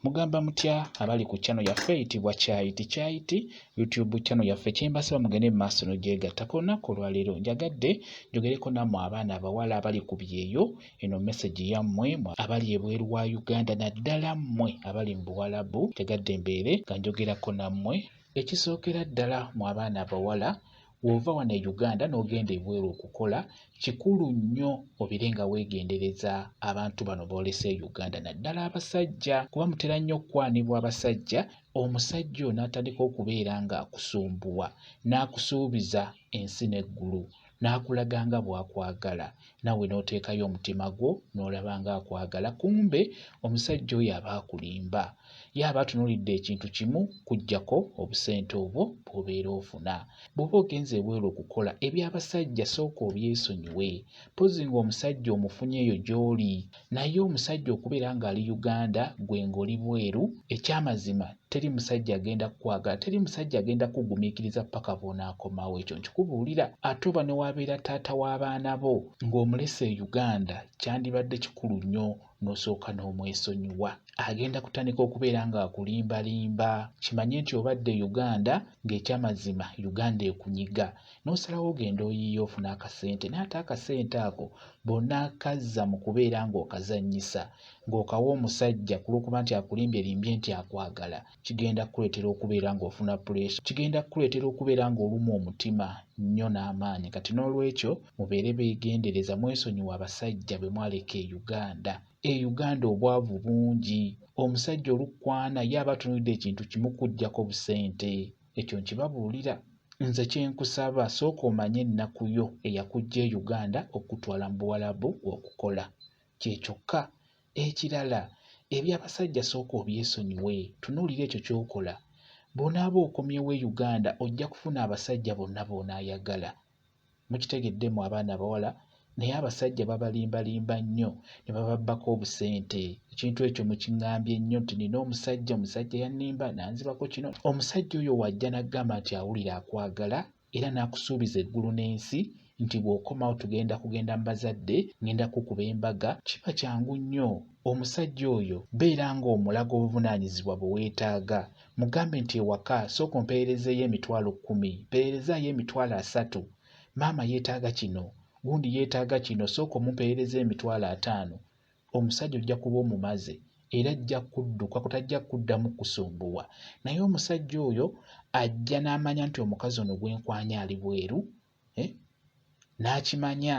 Mugamba mutya abali ku channel yaffe eyitibwa Kyayiti YouTube channel yaffe kyembasaba mugende mu maaso n'ogyegattako olunaku olwaleero njagadde njogereko nammwe abaana abawala abali ku byeyo eno message yammwe abali ebweru wa Uganda naddala mmwe abali mu Buwarabu njagadde mbeere nga njogerako nammwe. Ekisookera ddala mu abaana abawala wova wano e Uganda n'ogenda ebweru okukola kikulu nnyo obire nga weegendereza abantu bano boolese e Uganda naddala abasajja kuba mutera nnyo okwanibwa abasajja omusajja ono atandika okubeera nga akusumbuwa n'akusuubiza ensi n'eggulu n'akulaga nga bw'akwagala nawe n'oteekayo omutima gwo n'olaba nga akwagala kumbe omusajja oyo aba akulimba yaba atunuulidde ekintu kimu kuggyako obusente obwo bw'obeera ofuna. Bw'oba ogenze ebweru okukola eby'abasajja sooka obyesonyiwe pozi ng'omusajja omufunye eyo gy'oli naye omusajja okubeera ng'ali Uganda gwe ng'oli bweru ekyamazima teri musajja agenda kukwagala teri musajja agenda kugumiikiriza paka bw'onaakomawo ekyo nkikubuulira ate oba ne wabeera taata w'abaana bo ng'omulese e Uganda kyandibadde kikulu nnyo n'osooka n'omwesonyiwa agenda kutandika okubeera nga akulimbalimba kimanye nti obadde Uganda ng'ekyamazima Uganda ekunyiga n'osalawo ogenda oyiiya ofuna akasente n'ate akasente ako bw'onaakazza mu kubeera ng'okazannyisa ng'okawa omusajja ku lw'okuba nti akulimbye nti akwagala kigenda kukuleetera okubeera ng'ofuna pressure kigenda kukuleetera okubeera ng'oluma omutima nnyo n'amaanyi kati n'olwekyo mubeere beegendereza mwesonyiwa abasajja bwe mwaleka e Uganda. E Uganda obwavu bungi omusajja olukwana ye aba atunuulidde ekintu kimu kuggyako busente ekyo nkibabuulira. Nze kyenkusaba sooka omanye ennaku yo eyakuggya e Uganda okutwala mu Buwarabu okukola kyekyokka. Ekirala eby'abasajja sooka obyesonyiwe tunuulira ekyo ky'okola bw'onaaba okomyewo e Uganda ojja kufuna abasajja bonna b'onaayagala. Mukitegeddemu abaana abawala naye abasajja babalimbalimba nnyo ne bababbako obusente ekintu ekyo mukiŋŋambye nnyo nti nina omusajja yannimba nanzibako kino. Omusajja oyo wajja n'aggamba nti awulira akwagala era n'akusuubiza eggulu n'ensi nti bw'okomawo kugenda mu bazadde ngenda kukuba embaga kiba kyangu nnyo. Omusajja oyo beera ng'omulaga obuvunaanyizibwa bwe weetaaga mugambe nti ewaka sooka ompeerezeeyo emitwalo 10 mpeerezaayo emitwalo 3 maama yeetaaga kino gundi yeetaaga kino sooka omumpeereza emitwalo 5 omusajja ojja kuba omumaze era ajja kudduka tajja kuddamu kusumbuwa. Naye omusajja oyo ajja n'amanya nti omukazi ono gwenkwanya ali bweru n'akimanya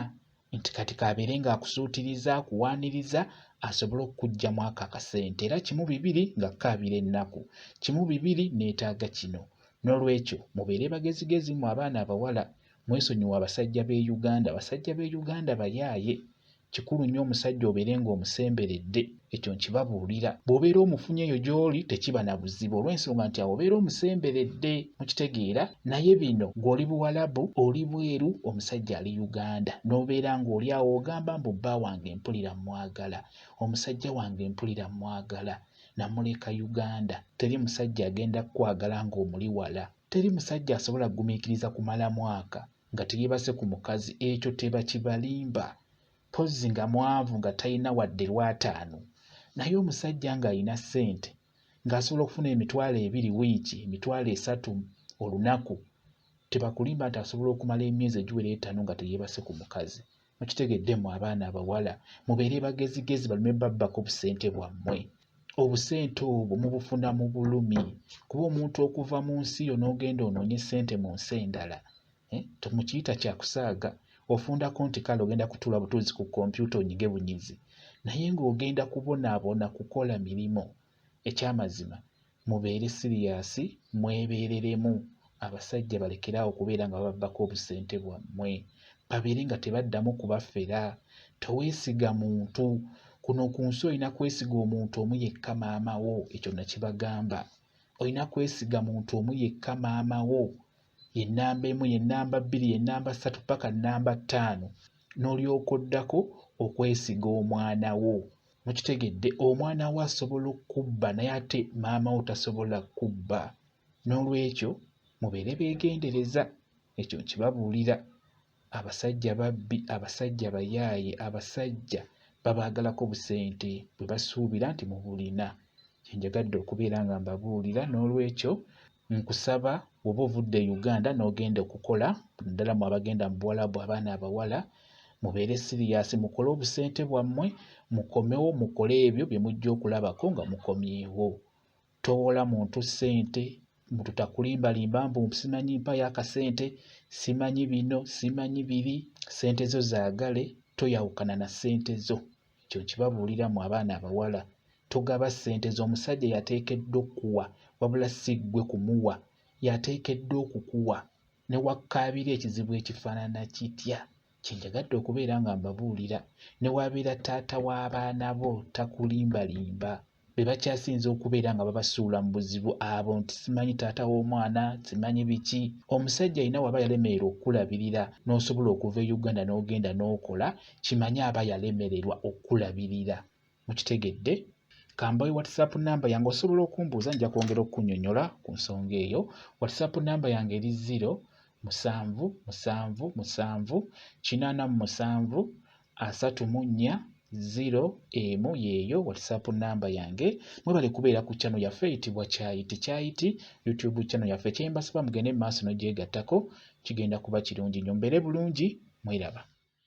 nti kati kabeere ng'akusuutiriza akuwaaniriza asobole okuggyamu ako akasente era kimu bibiri nga kkaabira ennaku kimu bibiri neetaaga kino. N'olwekyo mubeere bagezigezi mu abaana abawala mwesonyiwa abasajja b'e Uganda. Abasajja b'e Uganda bayaaye kikulu nnyo omusajja obeere ng'omusemberedde ekyo nkibabuulira. Bw'obeera omufunye eyo gy'oli tekiba na buzibu olw'ensonga nti awo obeera omusemberedde mukitegeera. Naye bino ng'oli Buwarabu oli bweru omusajja ali Uganda n'obeera ng'oli awo ogamba mbu bba wange mpulira mwagala omusajja wange mpulira mwagala namuleka Uganda. Teri musajja agenda kukwagala ng'omuli wala teri musajja asobola kugumiikiriza kumala mwaka nga teyeebase ku mukazi ekyo teba kibalimba pozi nga mwavu nga talina wadde Rw5 naye omusajja ng'alina ssente ng'asobola okufuna emitwalo 2 wiiki emitwalo 3 olunaku tebakulimba nti asobola okumala emyezi egiwera 5 nga teyeebase ku mukazi. Mukitegeddemu abaana abawala mubeere bagezigezi balume babbako obusente bwammwe. Obusente obwo mubufuna mu bulumi kuba omuntu okuva mu nsi yo n'ogenda onoonye ssente mu nsi endala tomukiyita kyakusaaga ofundako nti kale ogenda kutuula butuuzi ku kompyuta onyige bunyizi naye ng'ogenda kubonaabona kukola mirimu. Ekyamazima mubeere siriyasi mwebeereremu abasajja balekeraawo okubeera nga bababbako obusente bwammwe babeere nga tebaddamu kubafera. Toweesiga muntu kuno ku nsi olina kwesiga omuntu omu yekka maama wo ekyo nakibagamba olina kwesiga muntu omu yekka maama wo ye nnamba 1 ye nnamba 2 ye nnamba 3 paka nnamba 5 n'olyoka oddako okwesiga omwana wo. Mukitegedde omwana wo asobola okubba naye ate maama wo tasobola kubba. N'olwekyo mubeere beegendereza ekyo nkibabuulira. Abasajja babbi abasajja bayaaye abasajja babaagalako busente bwe basuubira nti mubulina kyenjagadde okubeera nga mbabuulira. N'olwekyo nkusaba bw'oba ovudde Uganda n'ogenda okukola, ddala mu abagenda mu Buwarabu, abaana abawala mubeere siriyasi, mukole obusente bwammwe, mukomewo mukole ebyo bye mujja okulabako nga mukomyewo. Towola muntu ssente, muntu takulimbalimba mbu simanyi mpa y'akasente, simanyi bino simanyi biri. Ssente zo zaagale, toyawukana na ssente zo. Ekyo nkibabuulira mu abaana abawala. Togaba ssente zo. Omusajja yateekeddwa okukuwa wabula si ggwe kumuwa, yateekeddwa okukuwa. Ne wakkaabira ekizibu ekifaanana kitya. Kyenjagadde okubeera nga mbabuulira. Ne wabeera taata w'abaana bo takulimbalimba. Be bakyasinze okubeera nga babasuula mu buzibu abo nti simanyi taata w'omwana, simanyi biki. Omusajja alina waba yalemererwa okukulabirira n'osobola okuva e Uganda n'ogenda n'okola, kimanye aba yalemererwa okukulabirira. Mukitegedde? Kambawe WhatsApp namba yange osobola okumbuuza, nja kwongera okunnyonnyola ku nsonga eyo. WhatsApp namba yange eri 0778734 yeeyo WhatsApp namba yange. Mwebale kubeera ku channel yaffe eyitibwa Kyayiti YouTube channel yaffe. Kyembasaba mugende mu maaso n'ogyegattako, kigenda kuba kirungi nnyo. Mbeere bulungi, mweraba.